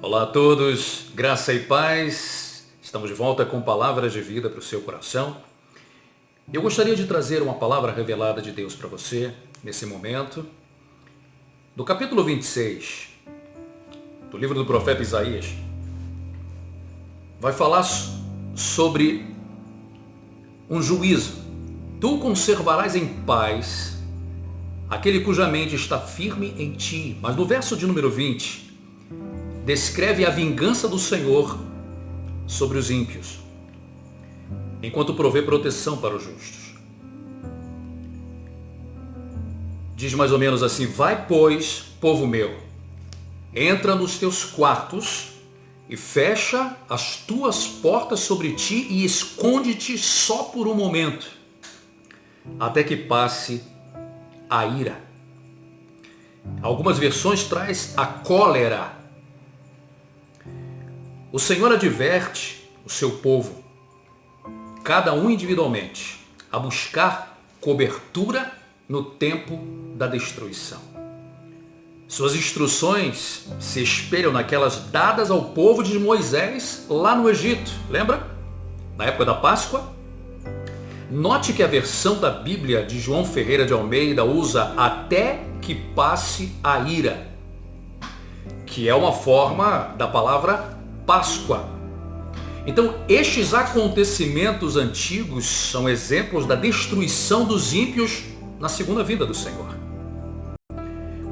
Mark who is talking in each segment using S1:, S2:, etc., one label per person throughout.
S1: Olá a todos, graça e paz. Estamos de volta com palavras de vida para o seu coração. Eu gostaria de trazer uma palavra revelada de Deus para você nesse momento. Do capítulo 26 do livro do profeta Isaías, vai falar sobre um juízo. Tu conservarás em paz aquele cuja mente está firme em ti. Mas no verso de número 20, descreve a vingança do Senhor sobre os ímpios, enquanto provê proteção para os justos. Diz mais ou menos assim: vai, pois, povo meu, entra nos teus quartos e fecha as tuas portas sobre ti e esconde-te só por um momento, até que passe a ira. Algumas versões traz a cólera. O Senhor adverte o seu povo, cada um individualmente, a buscar cobertura no tempo da destruição. Suas instruções se espelham naquelas dadas ao povo de Moisés lá no Egito, lembra? Na época da Páscoa. Note que a versão da Bíblia de João Ferreira de Almeida usa até que passe a ira, que é uma forma da palavra Páscoa. Então, estes acontecimentos antigos são exemplos da destruição dos ímpios na segunda vinda do Senhor.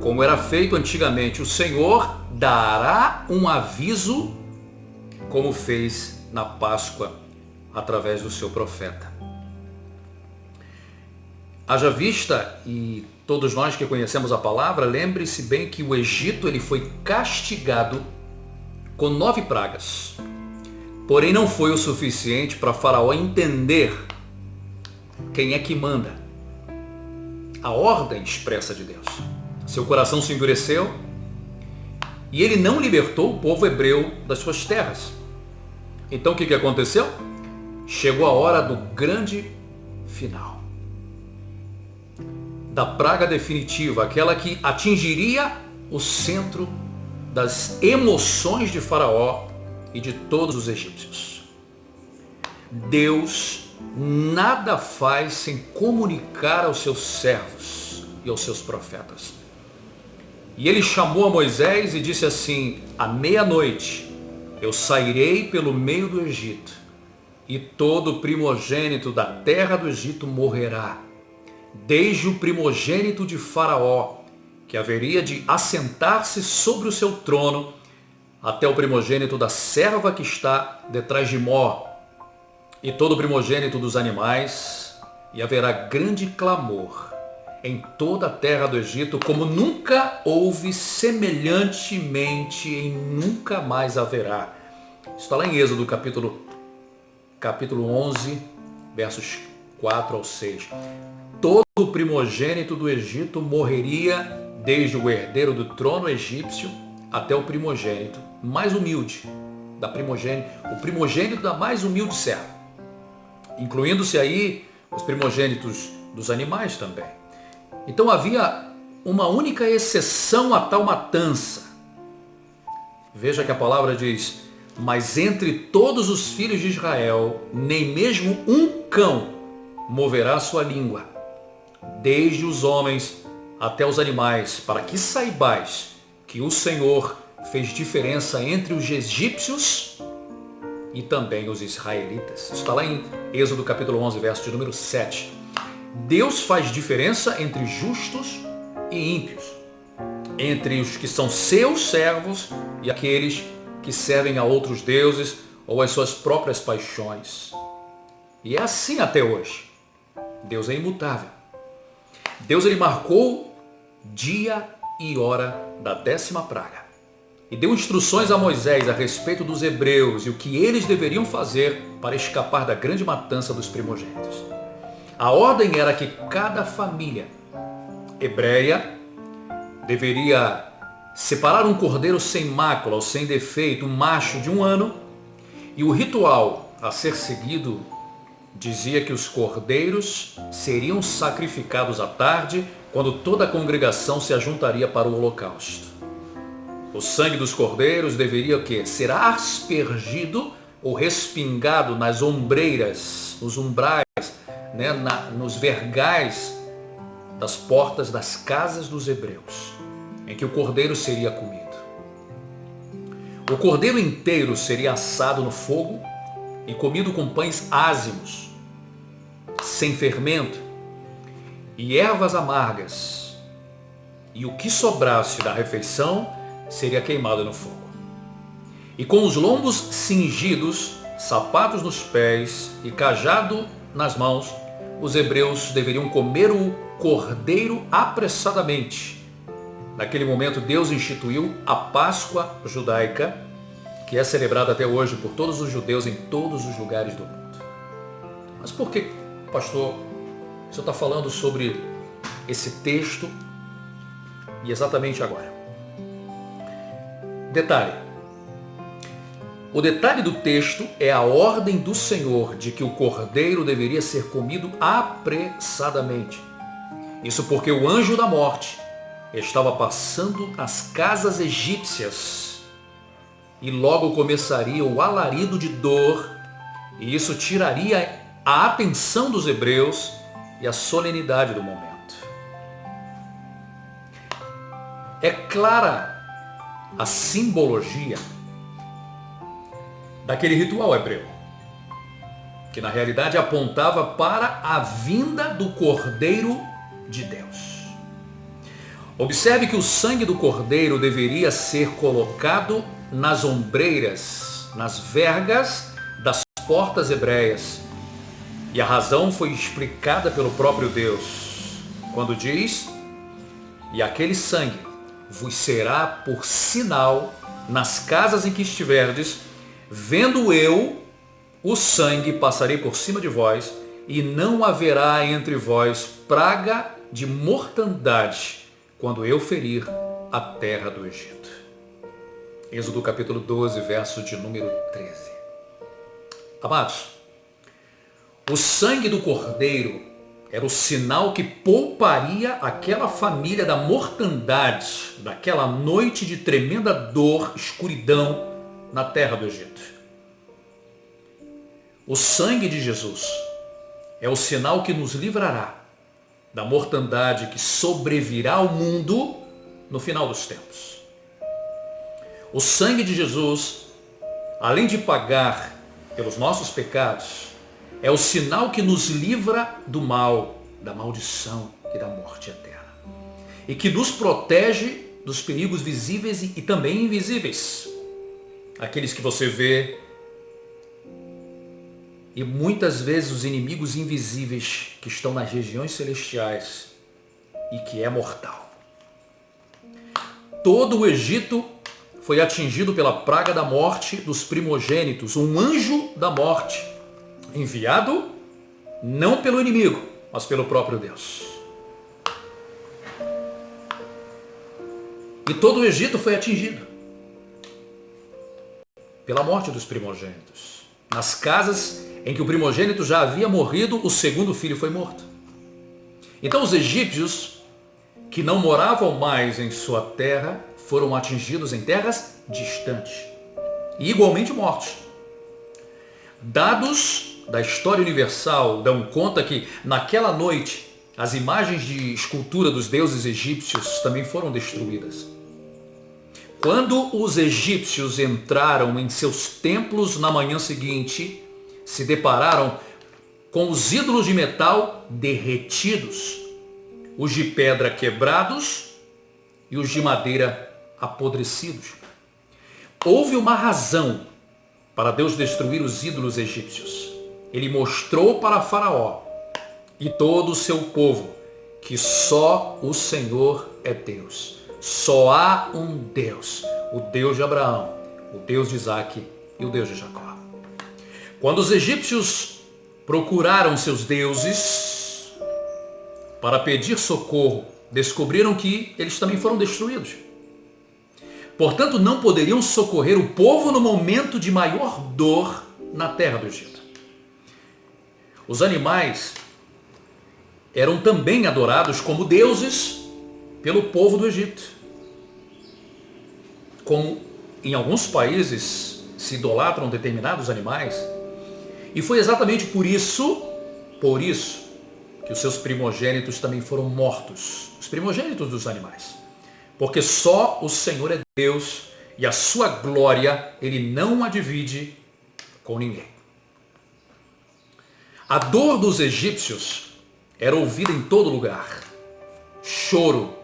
S1: Como era feito antigamente, o Senhor dará um aviso, como fez na Páscoa através do seu profeta. Haja vista, e todos nós que conhecemos a palavra, lembre-se bem que o Egito ele foi castigado com 9 pragas. Porém, não foi o suficiente para Faraó entender quem é que manda. A ordem expressa de Deus. Seu coração se endureceu e ele não libertou o povo hebreu das suas terras. Então o que aconteceu? Chegou a hora do grande final. Da praga definitiva, aquela que atingiria o centro das emoções de Faraó e de todos os egípcios. Deus nada faz sem comunicar aos seus servos e aos seus profetas. E ele chamou a Moisés e disse assim: à meia-noite eu sairei pelo meio do Egito, e todo primogênito da terra do Egito morrerá, desde o primogênito de Faraó, que haveria de assentar-se sobre o seu trono, até o primogênito da serva que está detrás de Mó, e todo o primogênito dos animais, e haverá grande clamor em toda a terra do Egito, como nunca houve, semelhantemente e nunca mais haverá. Está lá em Êxodo capítulo 11, versos 4 ao 6. Todo o primogênito do Egito morreria, desde o herdeiro do trono egípcio até o primogênito mais humilde, o primogênito da mais humilde serva, incluindo-se aí os primogênitos dos animais também. Então havia uma única exceção a tal matança. Veja que a palavra diz: mas entre todos os filhos de Israel, nem mesmo um cão moverá sua língua, desde os homens até os animais, para que saibais que o Senhor fez diferença entre os egípcios e também os israelitas. Está lá em Êxodo capítulo 11, verso de número 7. Deus faz diferença entre justos e ímpios, entre os que são seus servos e aqueles que servem a outros deuses ou às suas próprias paixões. E é assim até hoje. Deus é imutável. Deus ele marcou dia e hora da 10ª praga e deu instruções a Moisés a respeito dos hebreus e o que eles deveriam fazer para escapar da grande matança dos primogênitos. A ordem era que cada família hebreia deveria separar um cordeiro sem mácula ou sem defeito, um macho de 1 ano, e o ritual a ser seguido dizia que os cordeiros seriam sacrificados à tarde, quando toda a congregação se ajuntaria para o holocausto. O sangue dos cordeiros deveria o quê? Ser aspergido ou respingado nas ombreiras, nos umbrais, né? Nos vergais das portas das casas dos hebreus, em que o cordeiro seria comido. O cordeiro inteiro seria assado no fogo e comido com pães ázimos, sem fermento, e ervas amargas, e o que sobrasse da refeição seria queimado no fogo. E com os lombos cingidos, sapatos nos pés e cajado nas mãos, os hebreus deveriam comer o cordeiro apressadamente. Naquele momento, Deus instituiu a Páscoa judaica, que é celebrada até hoje por todos os judeus em todos os lugares do mundo. Mas por que, pastor, o senhor está falando sobre esse texto e exatamente agora? Detalhe. O detalhe do texto é a ordem do Senhor de que o cordeiro deveria ser comido apressadamente. Isso porque o anjo da morte estava passando nas casas egípcias e logo começaria o alarido de dor, e isso tiraria a atenção dos hebreus e a solenidade do momento. É clara a simbologia daquele ritual hebreu, que na realidade apontava para a vinda do Cordeiro de Deus. Observe que o sangue do cordeiro deveria ser colocado nas ombreiras, nas vergas das portas hebreias. E a razão foi explicada pelo próprio Deus, quando diz: e aquele sangue vos será por sinal nas casas em que estiverdes, vendo eu o sangue passarei por cima de vós, e não haverá entre vós praga de mortandade, quando eu ferir a terra do Egito. Êxodo capítulo 12, verso de número 13. Amados, o sangue do cordeiro era o sinal que pouparia aquela família da mortandade, daquela noite de tremenda dor, escuridão na terra do Egito. O sangue de Jesus é o sinal que nos livrará da mortandade que sobrevirá ao mundo no final dos tempos. O sangue de Jesus, além de pagar pelos nossos pecados, é o sinal que nos livra do mal, da maldição e da morte eterna. E que nos protege dos perigos visíveis e também invisíveis. Aqueles que você vê, e muitas vezes os inimigos invisíveis que estão nas regiões celestiais e que é mortal. Todo o Egito foi atingido pela praga da morte dos primogênitos, um anjo da morte, enviado não pelo inimigo, mas pelo próprio Deus. E todo o Egito foi atingido pela morte dos primogênitos. Nas casas em que o primogênito já havia morrido, o segundo filho foi morto. Então os egípcios, que não moravam mais em sua terra, foram atingidos em terras distantes e igualmente mortos. Dados da história universal dão conta que naquela noite as imagens de escultura dos deuses egípcios também foram destruídas. Quando os egípcios entraram em seus templos na manhã seguinte, se depararam com os ídolos de metal derretidos, os de pedra quebrados e os de madeira apodrecidos. Houve uma razão para Deus destruir os ídolos egípcios. Ele mostrou para Faraó e todo o seu povo que só o Senhor é Deus. Só há um Deus, o Deus de Abraão, o Deus de Isaque e o Deus de Jacó. Quando os egípcios procuraram seus deuses para pedir socorro, descobriram que eles também foram destruídos. Portanto, não poderiam socorrer o povo no momento de maior dor na terra do Egito. Os animais eram também adorados como deuses pelo povo do Egito. como em alguns países se idolatram determinados animais. E foi exatamente por isso que os seus primogênitos também foram mortos, os primogênitos dos animais. Porque só o Senhor é Deus e a sua glória ele não a divide com ninguém. A dor dos egípcios era ouvida em todo lugar. Choro,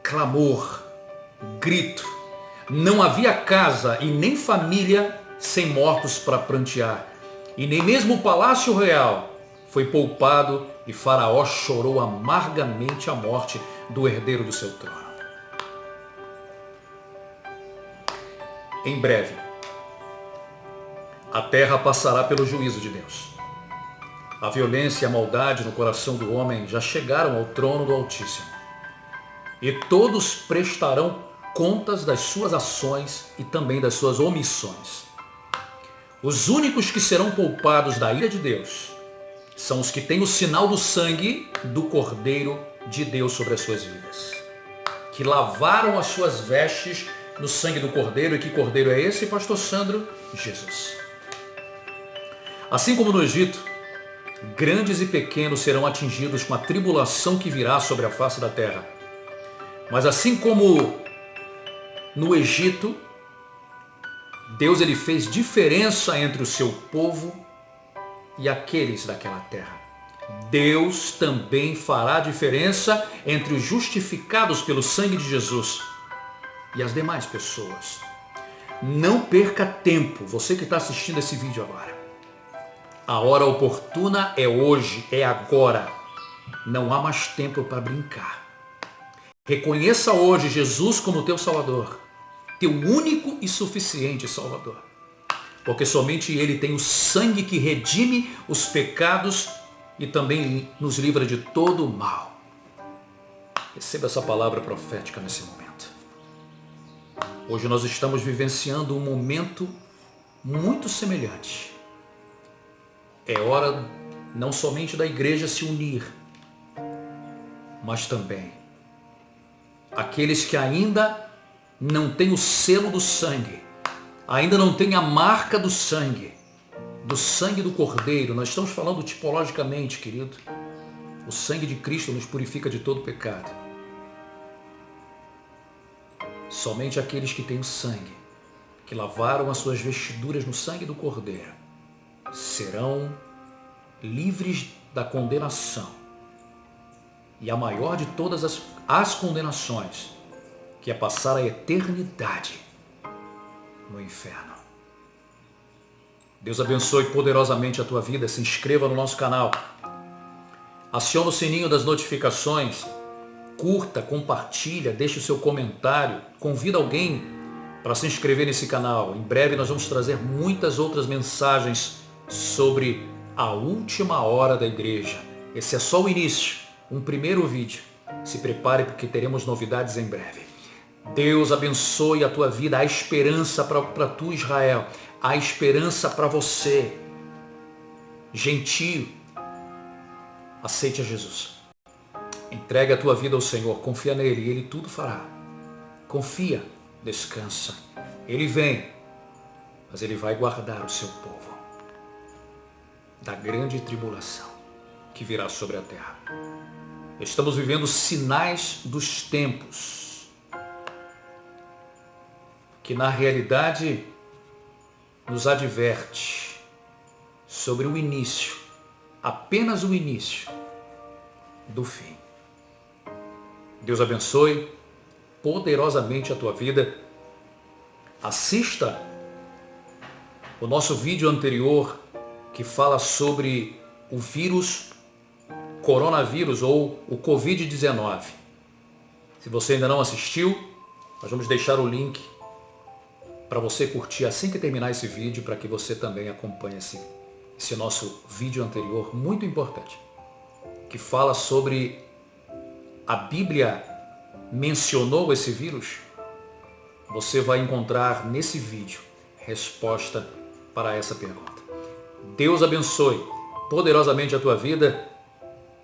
S1: clamor, grito. Não havia casa e nem família sem mortos para prantear. E nem mesmo o palácio real foi poupado e Faraó chorou amargamente a morte do herdeiro do seu trono. Em breve, a terra passará pelo juízo de Deus. A violência e a maldade no coração do homem já chegaram ao trono do Altíssimo. E todos prestarão contas das suas ações e também das suas omissões. Os únicos que serão poupados da ira de Deus são os que têm o sinal do sangue do Cordeiro de Deus sobre as suas vidas, que lavaram as suas vestes no sangue do Cordeiro. E que Cordeiro é esse, pastor Sandro? Jesus. Assim como no Egito, grandes e pequenos serão atingidos com a tribulação que virá sobre a face da terra. Mas assim como no Egito, Deus ele fez diferença entre o seu povo e aqueles daquela terra. Deus também fará diferença entre os justificados pelo sangue de Jesus e as demais pessoas. Não perca tempo, você que está assistindo esse vídeo agora. A hora oportuna é hoje, é agora. Não há mais tempo para brincar. Reconheça hoje Jesus como teu Salvador, teu único e suficiente Salvador. Porque somente Ele tem o sangue que redime os pecados e também nos livra de todo o mal. Receba essa palavra profética nesse momento. Hoje nós estamos vivenciando um momento muito semelhante. É hora não somente da igreja se unir, mas também aqueles que ainda não têm o selo do sangue, ainda não têm a marca do sangue do Cordeiro. Nós estamos falando tipologicamente, querido. O sangue de Cristo nos purifica de todo pecado. Somente aqueles que têm o sangue, que lavaram as suas vestiduras no sangue do Cordeiro, serão livres da condenação. E a maior de todas as condenações, que é passar a eternidade no inferno. Deus abençoe poderosamente a tua vida. Se inscreva no nosso canal. Acione o sininho das notificações. Curta, compartilha, deixe o seu comentário. Convida alguém para se inscrever nesse canal. Em breve nós vamos trazer muitas outras mensagens sobre a última hora da igreja. Esse é só o início, um primeiro vídeo. Se prepare porque teremos novidades em breve. Deus abençoe a tua vida. Há esperança para tu, Israel. Há esperança para você, gentio. Aceite a Jesus. Entregue a tua vida ao Senhor. Confia nele e Ele tudo fará. Confia, descansa. Ele vem, mas Ele vai guardar o seu povo da grande tribulação que virá sobre a terra. Estamos vivendo sinais dos tempos, que na realidade nos adverte sobre o início, apenas o início do fim. Deus abençoe poderosamente a tua vida. Assista o nosso vídeo anterior que fala sobre o vírus coronavírus ou o Covid-19. Se você ainda não assistiu, nós vamos deixar o link para você curtir assim que terminar esse vídeo, para que você também acompanhe esse nosso vídeo anterior, muito importante, que fala sobre a Bíblia mencionou esse vírus. Você vai encontrar nesse vídeo resposta para essa pergunta. Deus abençoe poderosamente a tua vida.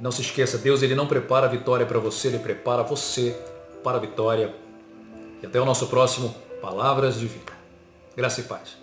S1: Não se esqueça, Deus ele não prepara a vitória para você, Ele prepara você para a vitória. E até o nosso próximo Palavras de vida. Graça e paz.